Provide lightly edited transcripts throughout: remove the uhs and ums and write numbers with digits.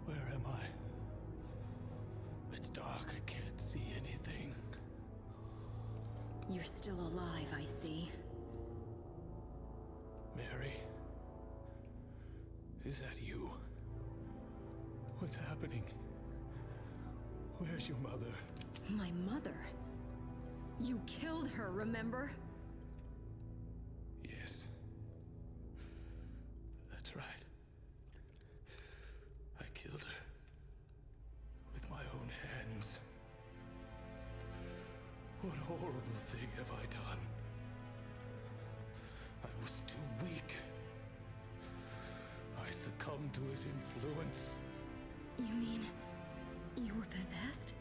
Where am I? It's dark, I can't see anything. You're still alive, I see. Mary? Is that you? What's happening? Where's your mother? My mother? You killed her, remember? Yes. That's right. I killed her. With my own hands. What horrible thing have I done? I was too weak. I succumbed to his influence. You mean... you were possessed?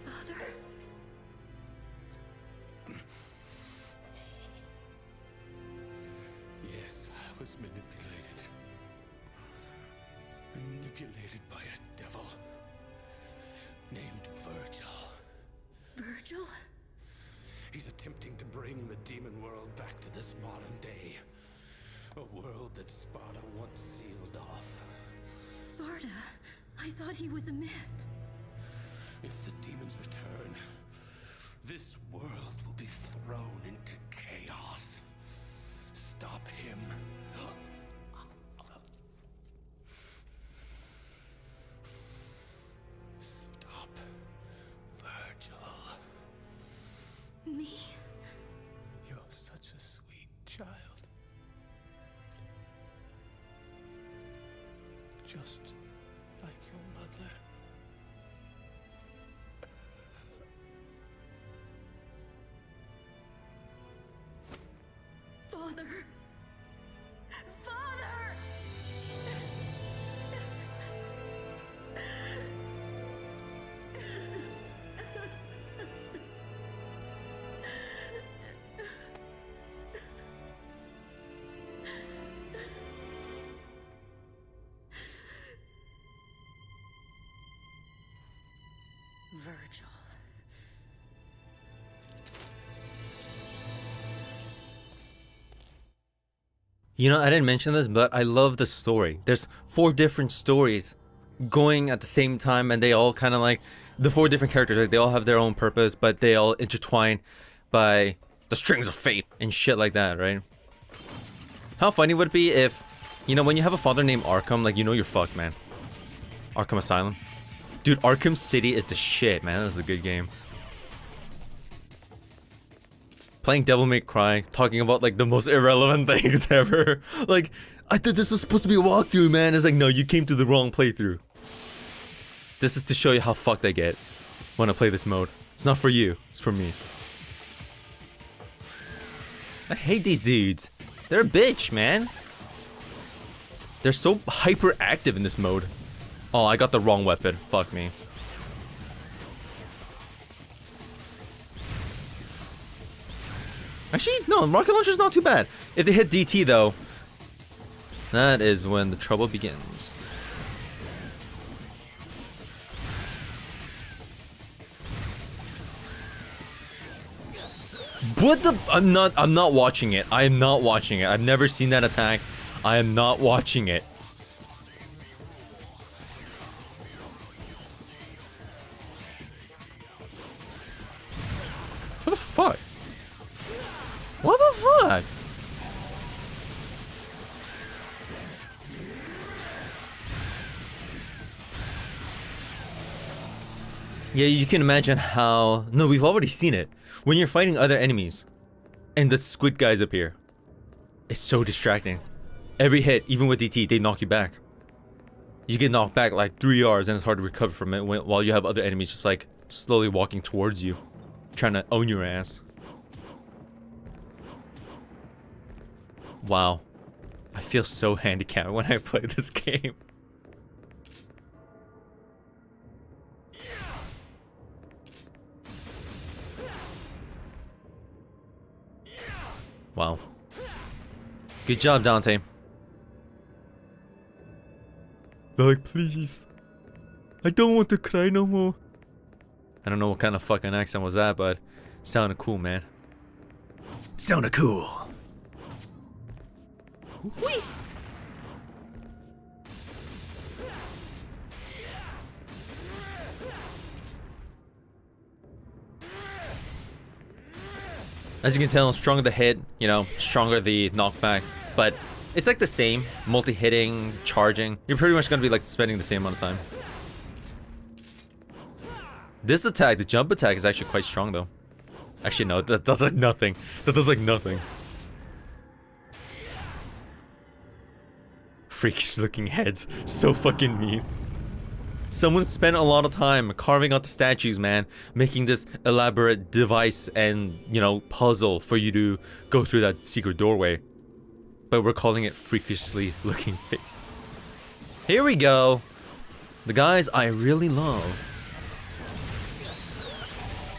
Father? Yes, I was manipulated. Manipulated by a devil named Virgil. Virgil? He's attempting to bring the demon world back to this modern day. A world that Sparta once sealed off. Sparta? I thought he was a myth. If the demons return, this world will be thrown into chaos. Stop him. Stop Virgil. Me? You're such a sweet child. Just like your mother. Father! Father! Virgil. You know, I didn't mention this, but I love the story. There's 4 different stories going at the same time, and they all kind of like the 4 different characters. Like, they all have their own purpose, but they all intertwine by the strings of fate and shit like that, right? How funny would it be if, you know, when you have a father named Arkham, like, you know you're fucked, man. Arkham Asylum. Dude, Arkham City is the shit, man. That is a good game. Playing Devil May Cry, talking about like the most irrelevant things ever. Like, I thought this was supposed to be a walkthrough, man. It's like, no, you came to the wrong playthrough. This is to show you how fucked I get when I play this mode. It's not for you, it's for me. I hate these dudes. They're a bitch, man. They're so hyperactive in this mode. Oh, I got the wrong weapon. Fuck me. Actually, no, rocket launcher's not too bad. If they hit DT though, that is when the trouble begins. What the? I'm not watching it. I am not watching it. I've never seen that attack. I am not watching it. What the fuck? What the fuck? Yeah, you can imagine how... No, we've already seen it. When you're fighting other enemies, and the squid guys appear, it's so distracting. Every hit, even with DT, they knock you back. You get knocked back like 3 yards, and it's hard to recover from it while you have other enemies just like slowly walking towards you, trying to own your ass. Wow. I feel so handicapped when I play this game. Wow. Good job, Dante. They're like, please. I don't want to cry no more. I don't know what kind of fucking accent was that, but sounded cool, man. Sounded cool. Whee! As you can tell, stronger the hit, you know, stronger the knockback. But it's like the same. Multi-hitting, charging. You're pretty much going to be like spending the same amount of time. This attack, the jump attack, is actually quite strong though. Actually, no, that does like nothing. That does like nothing. Freakish looking heads. So fucking mean. Someone spent a lot of time carving out the statues, man. Making this elaborate device and, you know, puzzle for you to go through that secret doorway. But we're calling it freakishly looking face. Here we go. The guys I really love.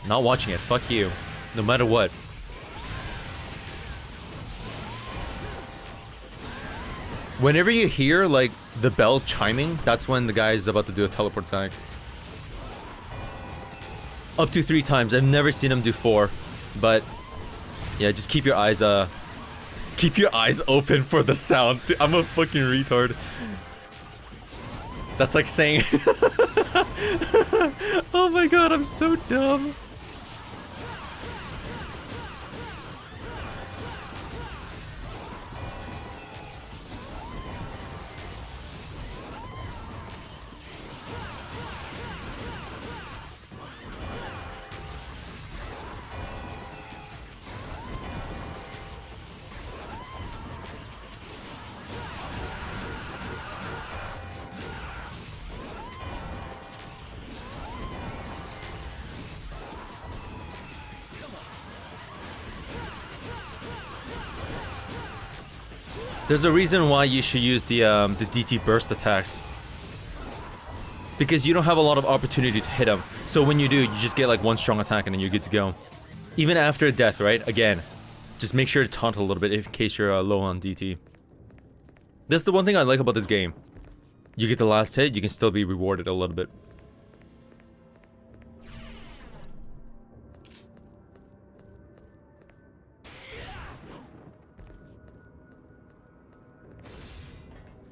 Not watching it. Fuck you. No matter what. Whenever you hear, like, the bell chiming, that's when the guy is about to do a teleport attack. Up to 3 times. I've never seen him do 4. But, yeah, just keep your eyes open for the sound. Dude, I'm a fucking retard. That's like saying... Oh my god, I'm so dumb. There's a reason why you should use the DT burst attacks. Because you don't have a lot of opportunity to hit them. So when you do, you just get like one strong attack and then you're good to go. Even after death, right? Again, just make sure to taunt a little bit in case you're low on DT. That's the one thing I like about this game. You get the last hit, you can still be rewarded a little bit.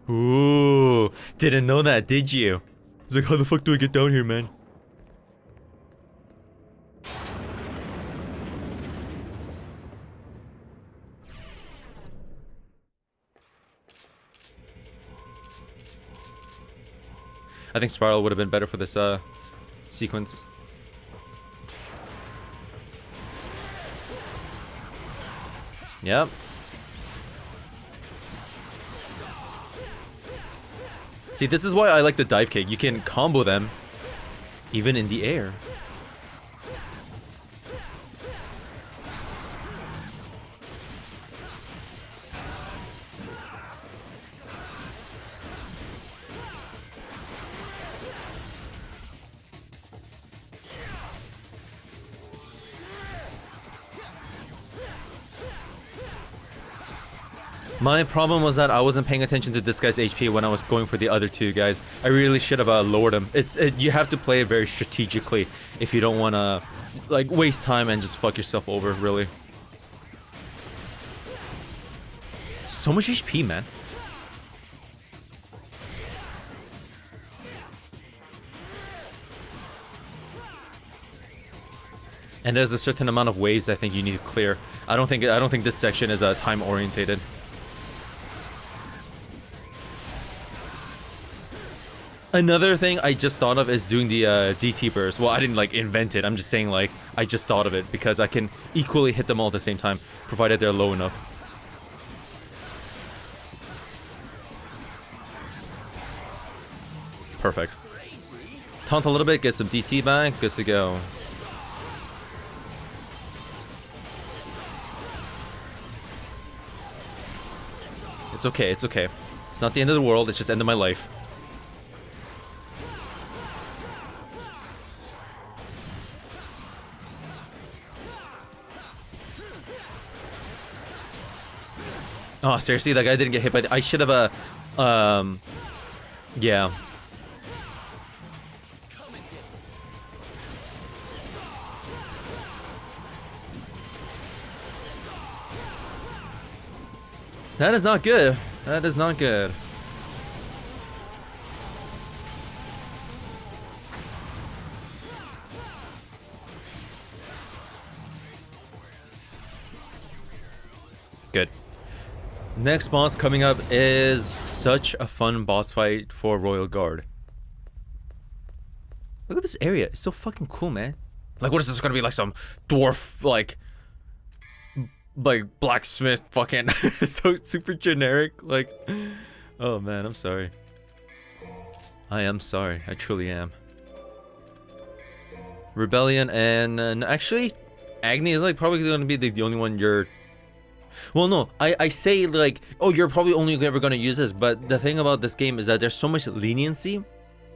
Ooh, didn't know that, did you? It's like, how the fuck do I get down here, man? I think Spiral would have been better for this sequence. Yep. See, this is why I like the dive kick. You can combo them even in the air. My problem was that I wasn't paying attention to this guy's HP when I was going for the other two guys. I really should have lowered him. You have to play it very strategically if you don't want to like waste time and just fuck yourself over, really. So much HP, man. And there's a certain amount of waves I think you need to clear. I don't think this section is time orientated. Another thing I just thought of is doing the DT burst. Well, I didn't like invent it. I'm just saying like I just thought of it because I can equally hit them all at the same time, provided they're low enough. Perfect. Taunt a little bit, get some DT back, good to go. It's okay, it's okay. It's not the end of the world, it's just the end of my life. Oh, seriously? That guy didn't get hit by I should have yeah. That is not good. That is not good. Good. Next boss coming up is such a fun boss fight for Royal Guard. Look at this area. It's so fucking cool, man. Like, what is this gonna be, like some dwarf, like blacksmith fucking so super generic, like, oh man, I'm sorry. I am sorry. I truly am. Rebellion and actually Agni is like probably gonna be the only one you're, well, no, I say like, oh, you're probably only ever gonna use this, but the thing about this game is that there's so much leniency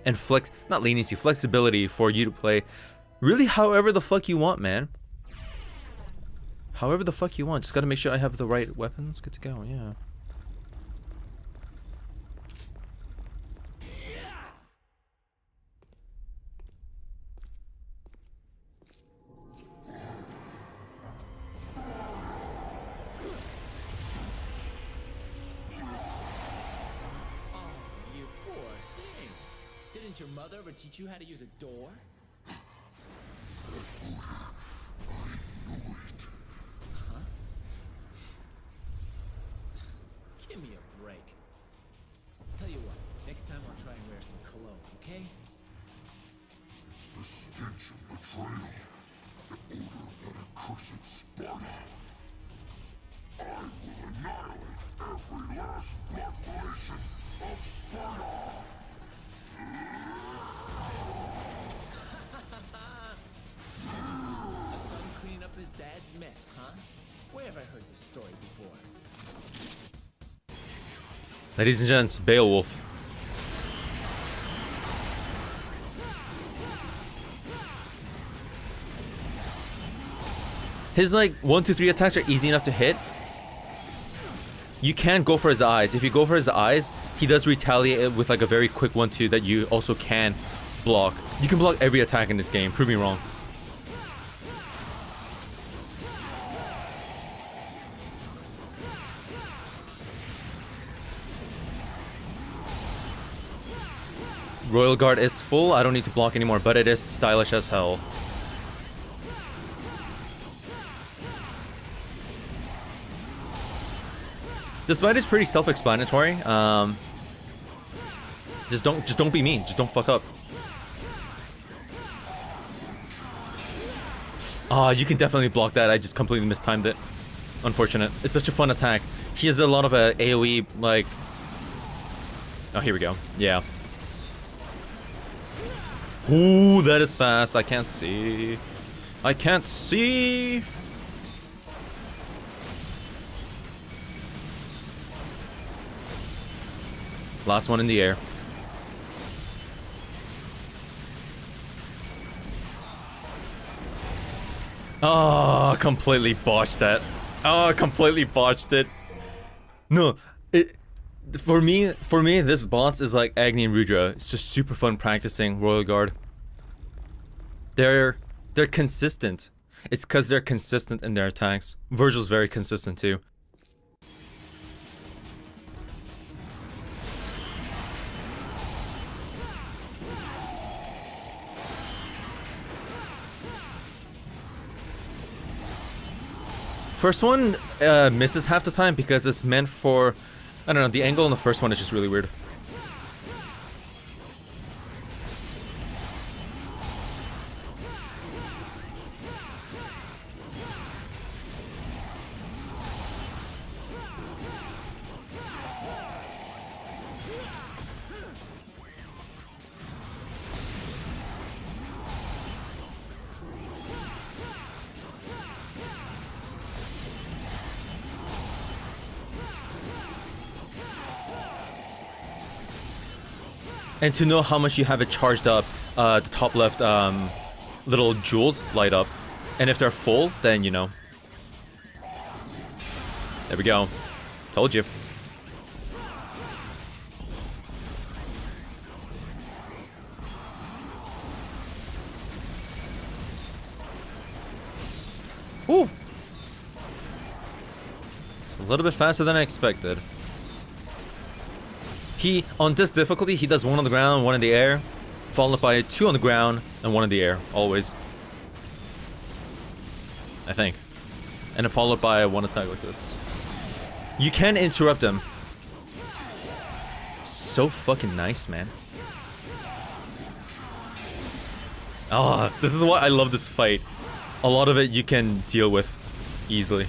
and flexibility for you to play really however the fuck you want, man. However the fuck you want. Just gotta make sure I have the right weapons. Good to go, yeah. Didn't your mother ever teach you how to use a door? Huh? Give me a break. Tell you what, next time I'll try and wear some cologne, okay? It's the stench of betrayal, the odor of that accursed Sparta. I will annihilate every last blood relation of Sparta! A son cleaning up his dad's mess, huh? Where have I heard this story before? Ladies and gents, Beowulf. His like 1, 2, 3 attacks are easy enough to hit. You can go for his eyes. If you go for his eyes, he does retaliate with like a very quick 1-2 that you also can block. You can block every attack in this game. Prove me wrong. Royal Guard is full. I don't need to block anymore, but it is stylish as hell. This fight is pretty self-explanatory. Just don't be mean. Just don't fuck up. Ah, you can definitely block that. I just completely mistimed it. Unfortunate. It's such a fun attack. He has a lot of AoE, like... Oh, here we go. Yeah. Ooh, that is fast. I can't see. I can't see. Last one in the air. Oh, completely botched that. Oh, completely botched it. No, for me, this boss is like Agni and Rudra. It's just super fun practicing Royal Guard. They're consistent. It's because they're consistent in their attacks. Virgil's very consistent too. First one misses half the time because it's meant for, I don't know, the angle on the first one is just really weird. And to know how much you have it charged up, the top left little jewels light up. And if they're full, then you know. There we go. Told you. Ooh. a little bit faster than I expected. On this difficulty, he does 1 on the ground, 1 in the air, followed by 2 on the ground and 1 in the air, always. I think. And then followed by 1 attack like this. You can interrupt him. So fucking nice, man. Ah, this is why I love this fight. A lot of it you can deal with easily.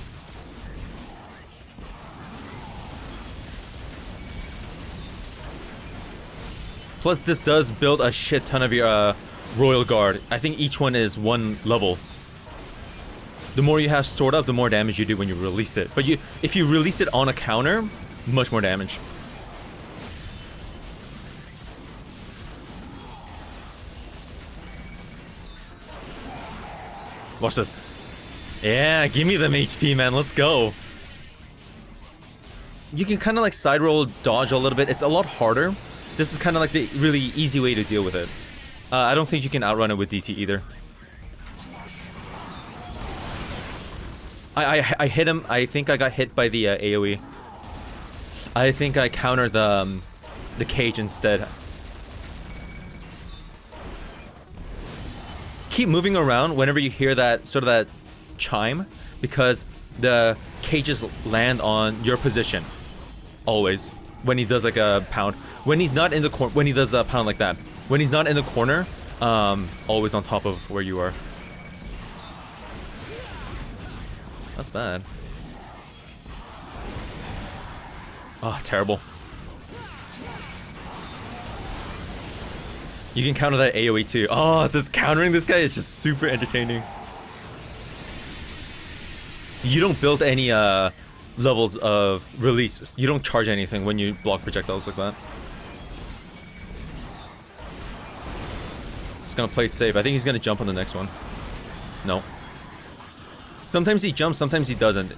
Plus, this does build a shit ton of your Royal Guard. I think each one is 1 level. The more you have stored up, the more damage you do when you release it. But if you release it on a counter, much more damage. Watch this. Yeah, give me them HP, man. Let's go. You can kind of like side roll, dodge a little bit. It's a lot harder. This is kind of like the really easy way to deal with it. I don't think you can outrun it with DT either. I hit him. I think I got hit by the AoE. I think I countered the cage instead. Keep moving around whenever you hear that sort of that chime, because the cages land on your position. Always. When he does like a pound. When he's not in the corner, when he does a pound like that. When he's not in the corner, always on top of where you are. That's bad. Oh, terrible. You can counter that AoE too. Oh, this countering this guy is just super entertaining. You don't build any levels of releases. You don't charge anything when you block projectiles like that. Just gonna play safe. I think he's gonna jump on the next one. No. Sometimes he jumps, sometimes he doesn't.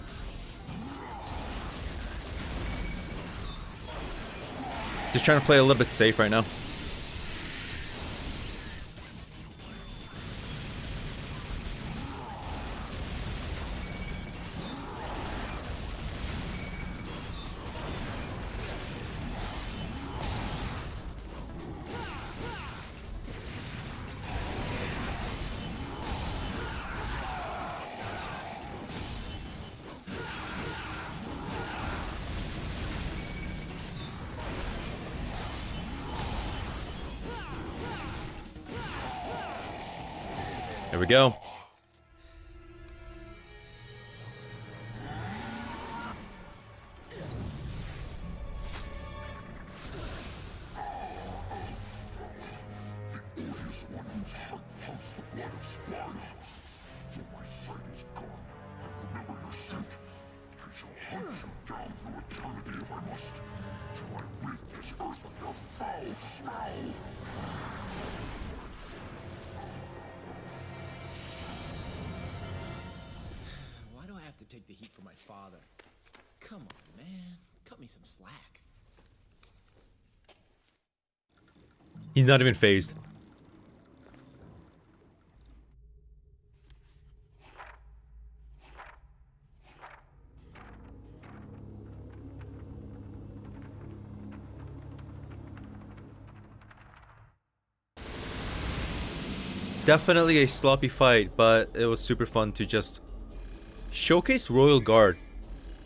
Just trying to play a little bit safe right now. There we go. The odious one whose heart pumps the blood of Sparta. Though my sight is gone, I remember your scent. I shall hunt you down through eternity if I must, till I rid this earth of your foul smell. Why do I have to take the heat for my father? Come on, man. Cut me some slack. He's not even phased. Definitely a sloppy fight, but it was super fun to just showcase Royal Guard,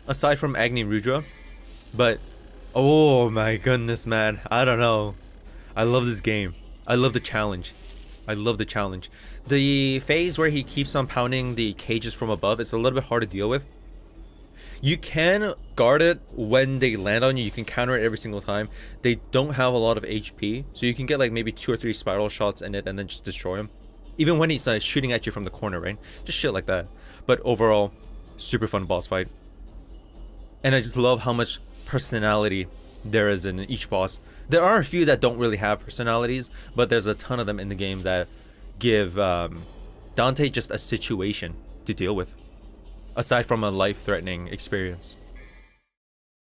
aside from Agni Rudra. But oh my goodness, man, I don't know. I love this game. I love the challenge. I love the challenge. The phase where he keeps on pounding the cages from above, it's a little bit hard to deal with. You can guard it when they land on you. You can counter it every single time. They don't have a lot of HP, so you can get like maybe 2 or 3 spiral shots in it and then just destroy him. Even when he's shooting at you from the corner, right? Just shit like that. But overall, super fun boss fight. And I just love how much personality there is in each boss. There are a few that don't really have personalities, but there's a ton of them in the game that give Dante just a situation to deal with, aside from a life-threatening experience.